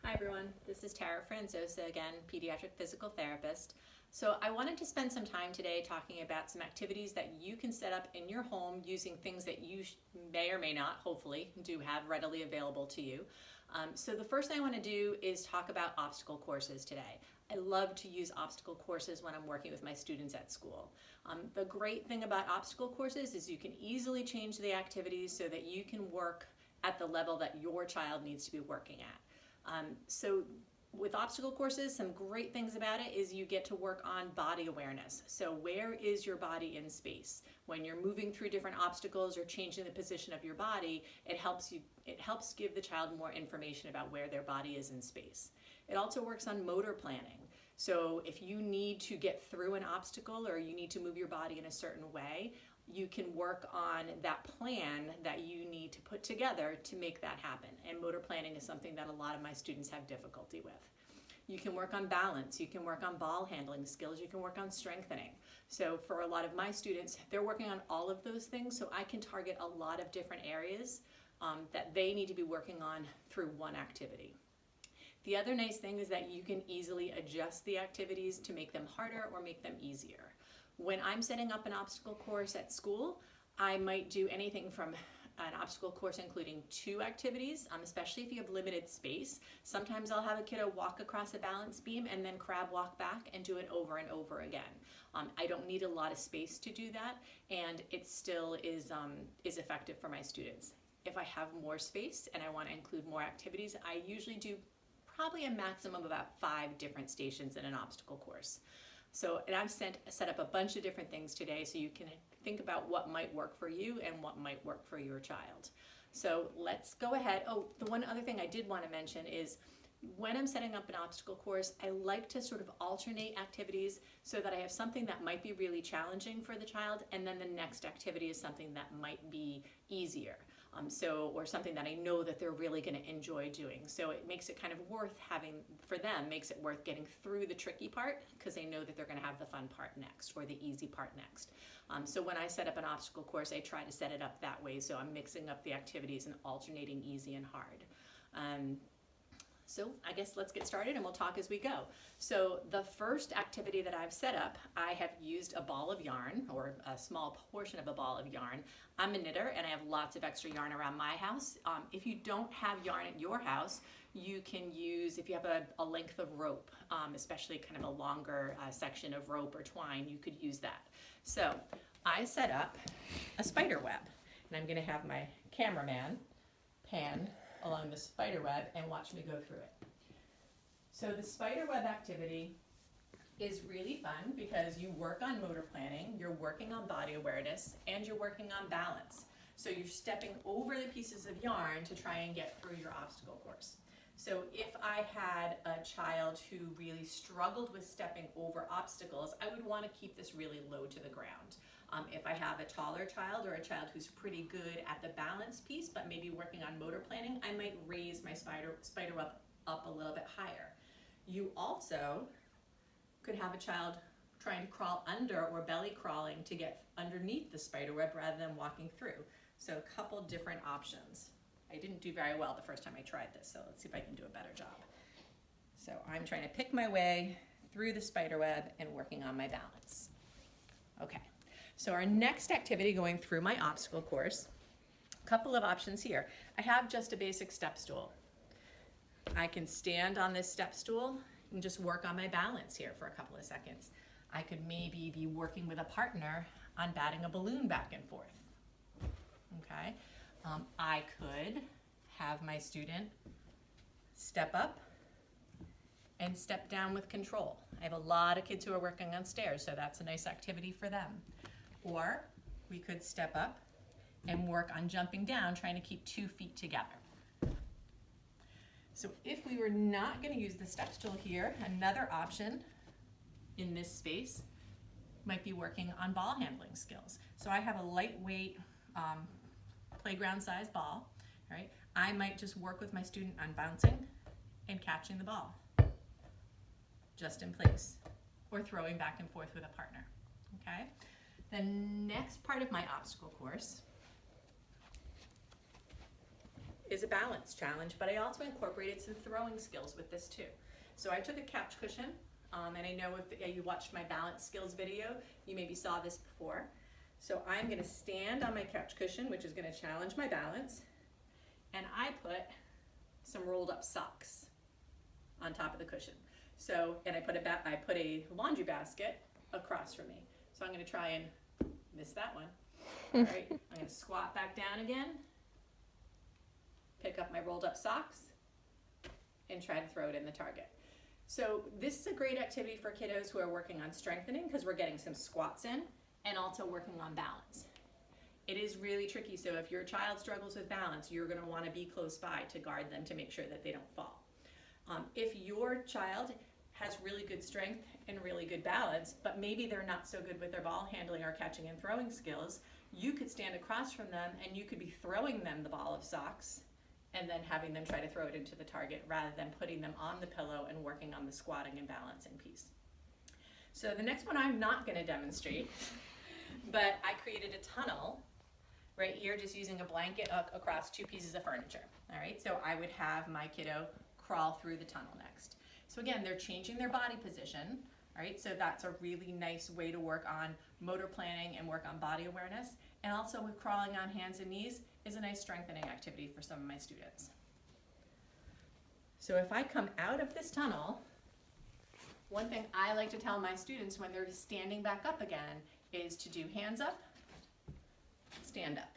Hi everyone, this is Tara Franzosa again, pediatric physical therapist. So I wanted to spend some time today talking about some activities that you can set up in your home using things that you may or may not, hopefully, do have readily available to you. So the first thing I want to do is talk about obstacle courses today. I love to use obstacle courses when I'm working with my students at school. The great thing about obstacle courses is you can easily change the activities so that you can work at the level that your child needs to be working at. So with obstacle courses, some great things about it is you get to work on body awareness. So where is your body in space? When you're moving through different obstacles or changing the position of your body, it helps give the child more information about where their body is in space. It also works on motor planning. So if you need to get through an obstacle or you need to move your body in a certain way, you can work on that plan that you need to put together to make that happen. And motor planning is something that a lot of my students have difficulty with. You can work on balance, you can work on ball handling skills, you can work on strengthening. So for a lot of my students, they're working on all of those things, so I can target a lot of different areas that they need to be working on through one activity. The other nice thing is that you can easily adjust the activities to make them harder or make them easier. When I'm setting up an obstacle course at school, I might do anything from an obstacle course including 2 activities, especially if you have limited space. Sometimes I'll have a kiddo walk across a balance beam and then crab walk back and do it over and over again. I don't need a lot of space to do that, and it still is effective for my students. If I have more space and I want to include more activities, I usually do probably a maximum of about 5 different stations in an obstacle course. So, and I've set up a bunch of different things today so you can think about what might work for you and what might work for your child. So let's go ahead. Oh, the one other thing I did want to mention is when I'm setting up an obstacle course, I like to sort of alternate activities so that I have something that might be really challenging for the child, and then the next activity is something that might be easier. Or something that I know that they're really going to enjoy doing. So it makes it kind of worth having, for them, makes it worth getting through the tricky part because they know that they're going to have the fun part next or the easy part next. So when I set up an obstacle course, I try to set it up that way. So I'm mixing up the activities and alternating easy and hard. So I guess let's get started and we'll talk as we go. So the first activity that I've set up, I have used a ball of yarn or a small portion of a ball of yarn. I'm a knitter and I have lots of extra yarn around my house. If you don't have yarn at your house, you can use, if you have a length of rope, especially kind of a longer section of rope or twine, you could use that. So I set up a spider web, and I'm going to have my cameraman pan along the spider web and watch me go through it. So the spider web activity is really fun because you work on motor planning, you're working on body awareness, and you're working on balance. So you're stepping over the pieces of yarn to try and get through your obstacle course. So if I had a child who really struggled with stepping over obstacles, I would want to keep this really low to the ground. If I have a taller child or a child who's pretty good at the balance piece but maybe working on motor planning, I might raise my spider web up a little bit higher. You also could have a child trying to crawl under or belly crawling to get underneath the spider web rather than walking through. So a couple different options. I didn't do very well the first time I tried this, so let's see if I can do a better job. So I'm trying to pick my way through the spider web and working on my balance. Okay, so our next activity going through my obstacle course, a couple of options here. I have just a basic step stool. I can stand on this step stool and just work on my balance here for a couple of seconds. I could maybe be working with a partner on batting a balloon back and forth. Okay, I could have my student step up and step down with control. I have a lot of kids who are working on stairs, so that's a nice activity for them. Or we could step up and work on jumping down, trying to keep 2 feet together. So if we were not going to use the step stool here, another option in this space might be working on ball handling skills. So I have a lightweight playground size ball, right? I might just work with my student on bouncing and catching the ball just in place or throwing back and forth with a partner, okay? The next part of my obstacle course is a balance challenge, but I also incorporated some throwing skills with this too. So I took a couch cushion, and I know if you watched my balance skills video, you maybe saw this before. So I'm gonna stand on my couch cushion, which is gonna challenge my balance, and I put some rolled up socks on top of the cushion. So, and I put a laundry basket across from me. So I'm gonna try and miss that one. All right, I'm gonna squat back down again, pick up my rolled up socks, and try to throw it in the target. So this is a great activity for kiddos who are working on strengthening, because we're getting some squats in and also working on balance. It is really tricky, so if your child struggles with balance, you're gonna wanna be close by to guard them to make sure that they don't fall. If your child has really good strength and really good balance, but maybe they're not so good with their ball handling or catching and throwing skills, you could stand across from them and you could be throwing them the ball of socks and then having them try to throw it into the target rather than putting them on the pillow and working on the squatting and balancing piece. So the next one I'm not going to demonstrate, but I created a tunnel right here just using a blanket across two pieces of furniture. All right, so I would have my kiddo crawl through the tunnel next. So again, they're changing their body position. All right, so that's a really nice way to work on motor planning and work on body awareness. And also with crawling on hands and knees is a nice strengthening activity for some of my students. So if I come out of this tunnel, one thing I like to tell my students when they're standing back up again is to do hands up, stand up,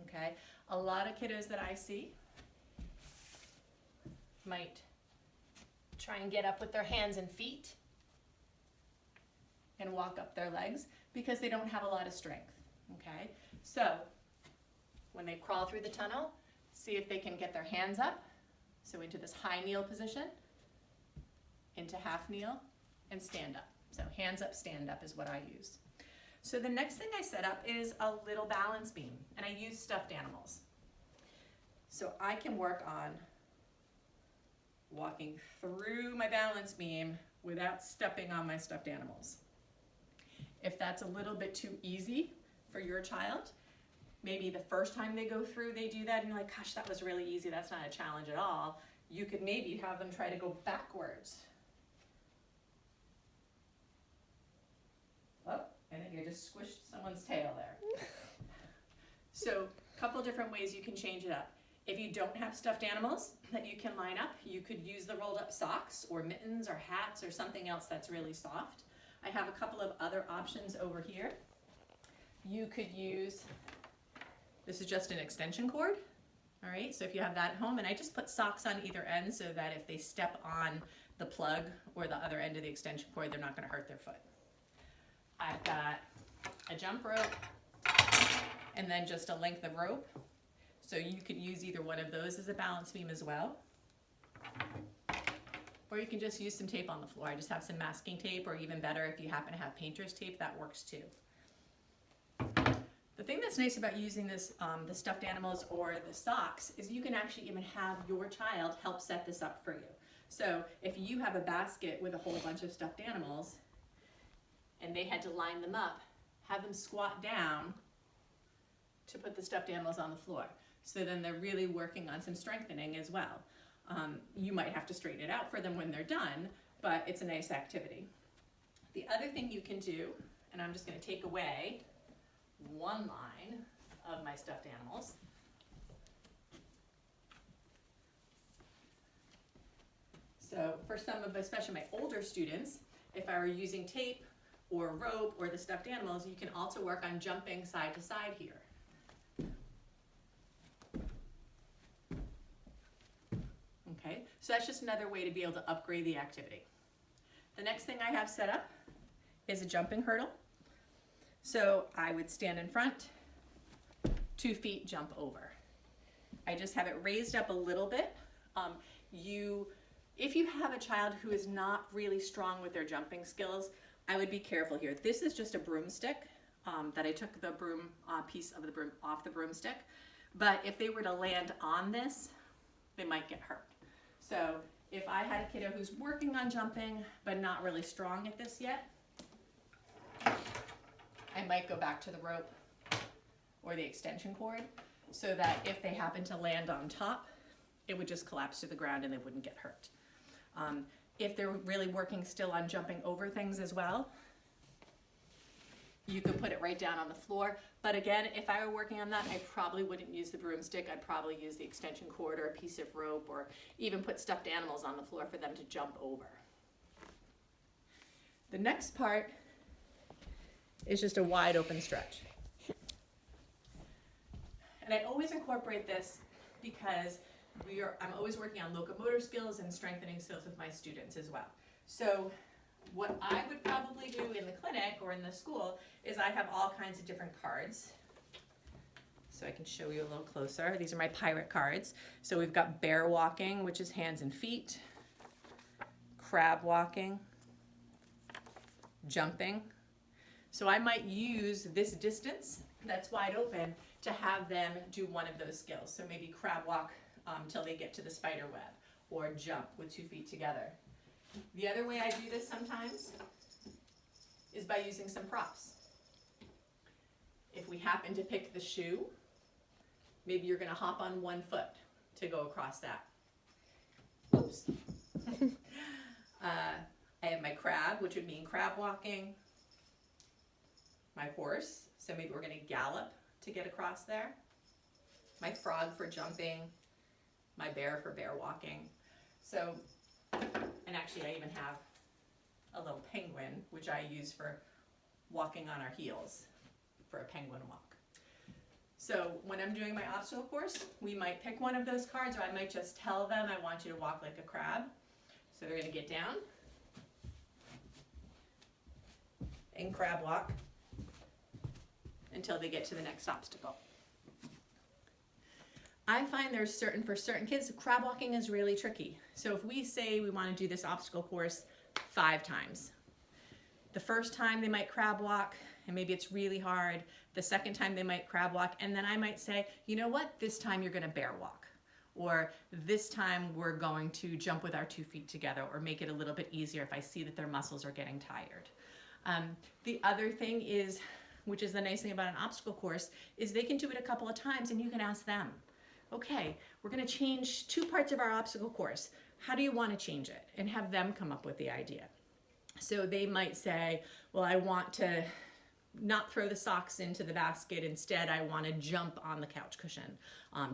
okay? A lot of kiddos that I see might try and get up with their hands and feet and walk up their legs because they don't have a lot of strength, okay? So when they crawl through the tunnel, see if they can get their hands up, so into this high kneel position, into half kneel, and stand up. So hands up, stand up is what I use. So the next thing I set up is a little balance beam, and I use stuffed animals. So I can work on walking through my balance beam without stepping on my stuffed animals. If that's a little bit too easy for your child, maybe the first time they go through, they do that and you're like, gosh, that was really easy, that's not a challenge at all. You could maybe have them try to go backwards. Oh, I think I just squished someone's tail there. So a couple different ways you can change it up. If you don't have stuffed animals that you can line up, you could use the rolled up socks or mittens or hats or something else that's really soft. I have a couple of other options over here. You could use, this is just an extension cord, all right? So if you have that at home, and I just put socks on either end so that if they step on the plug or the other end of the extension cord, they're not gonna hurt their foot. I've got a jump rope and then just a length of rope. So you could use either one of those as a balance beam as well. Or you can just use some tape on the floor. I just have some masking tape, or even better, if you happen to have painter's tape, that works too. The thing that's nice about using this, the stuffed animals or the socks, is you can actually even have your child help set this up for you. So if you have a basket with a whole bunch of stuffed animals, and they had to line them up, have them squat down to put the stuffed animals on the floor. So then they're really working on some strengthening as well. You might have to straighten it out for them when they're done, but it's a nice activity. The other thing you can do, and I'm just going to take away one line of my stuffed animals. So for some of, especially my older students, if I were using tape or rope or the stuffed animals, you can also work on jumping side to side here. Okay, so that's just another way to be able to upgrade the activity. The next thing I have set up is a jumping hurdle. So I would stand in front, 2 feet jump over. I just have it raised up a little bit. If you have a child who is not really strong with their jumping skills, I would be careful here. This is just a broomstick that I took the broom piece of the broom off the broomstick. But if they were to land on this, they might get hurt. So if I had a kiddo who's working on jumping but not really strong at this yet, I might go back to the rope or the extension cord. so that if they happen to land on top, it would just collapse to the ground and they wouldn't get hurt. If they're really working still on jumping over things as well, you could put it right down on the floor. But again, if I were working on that, I probably wouldn't use the broomstick. I'd probably use the extension cord or a piece of rope, or even put stuffed animals on the floor for them to jump over. The next part is just a wide open stretch. And I always incorporate this because I'm always working on locomotor skills and strengthening skills with my students as well. So what I would probably do in the clinic or in the school is I have all kinds of different cards. So I can show you a little closer. These are my pirate cards. So we've got bear walking, which is hands and feet, crab walking, jumping. So I might use this distance that's wide open to have them do one of those skills. So maybe crab walk till they get to the spider web, or jump with 2 feet together. The other way I do this sometimes is by using some props. If we happen to pick the shoe, maybe you're going to hop on 1 foot to go across that. Oops. I have my crab, which would mean crab walking. My horse, so maybe we're going to gallop to get across there. My frog for jumping. My bear for bear walking. So, and actually I even have a little penguin, which I use for walking on our heels for a penguin walk. So when I'm doing my obstacle course, we might pick one of those cards, or I might just tell them I want you to walk like a crab. So they're going to get down and crab walk until they get to the next obstacle. I find for certain kids, crab walking is really tricky. So if we say we want to do this obstacle course 5 times, the first time they might crab walk, and maybe it's really hard. The second time they might crab walk, and then I might say, you know what, this time you're going to bear walk. Or this time we're going to jump with our 2 feet together, or make it a little bit easier if I see that their muscles are getting tired. The other thing is, which is the nice thing about an obstacle course, is they can do it a couple of times and you can ask them, okay, we're going to change 2 parts of our obstacle course. How do you want to change it? And have them come up with the idea. So they might say, well, I want to not throw the socks into the basket. Instead, I want to jump on the couch cushion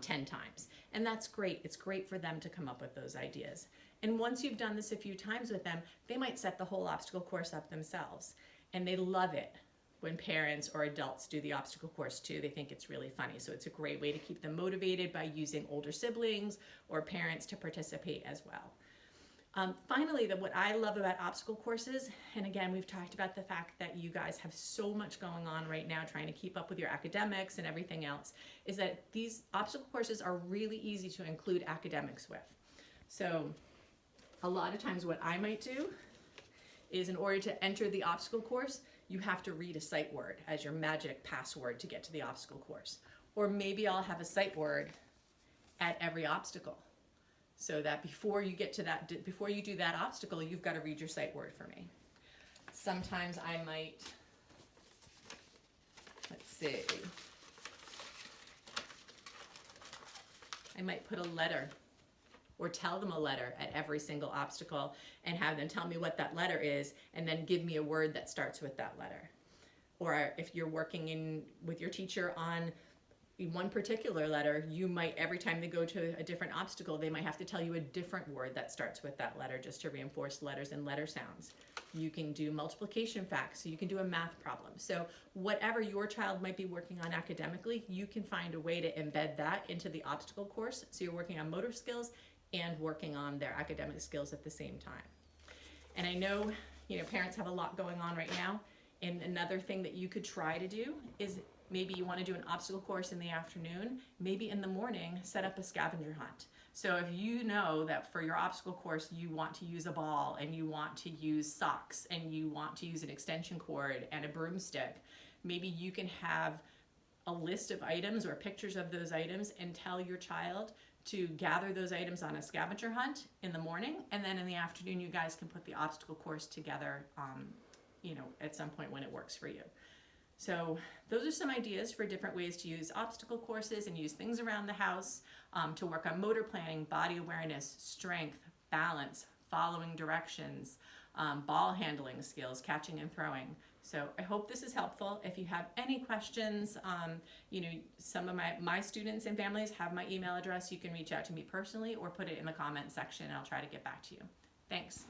10 times. And that's great. It's great for them to come up with those ideas. And once you've done this a few times with them, they might set the whole obstacle course up themselves. And they love it when parents or adults do the obstacle course too. They think it's really funny. So it's a great way to keep them motivated by using older siblings or parents to participate as well. Finally, what I love about obstacle courses, and again, we've talked about the fact that you guys have so much going on right now trying to keep up with your academics and everything else, is that these obstacle courses are really easy to include academics with. So a lot of times what I might do is, in order to enter the obstacle course, you have to read a sight word as your magic password to get to the obstacle course. Or maybe I'll have a sight word at every obstacle, so that before you get to that, before you do that obstacle, you've got to read your sight word for me. Sometimes I might, let's see, I might put a letter or tell them a letter at every single obstacle and have them tell me what that letter is, and then give me a word that starts with that letter. Or if you're working with your teacher on one particular letter, you might, every time they go to a different obstacle, they might have to tell you a different word that starts with that letter, just to reinforce letters and letter sounds. You can do multiplication facts, so you can do a math problem. So whatever your child might be working on academically, you can find a way to embed that into the obstacle course, so you're working on motor skills and working on their academic skills at the same time. And I know, parents have a lot going on right now, and another thing that you could try to do is, maybe you want to do an obstacle course in the afternoon, maybe in the morning, set up a scavenger hunt. So if you know that for your obstacle course, you want to use a ball, and you want to use socks, and you want to use an extension cord and a broomstick, maybe you can have a list of items or pictures of those items and tell your child to gather those items on a scavenger hunt in the morning, and then in the afternoon you guys can put the obstacle course together at some point when it works for you. So those are some ideas for different ways to use obstacle courses and use things around the house to work on motor planning, body awareness, strength, balance, following directions, ball handling skills, catching and throwing. So I hope this is helpful. If you have any questions, some of my students and families have my email address. You can reach out to me personally or put it in the comment section and I'll try to get back to you. Thanks.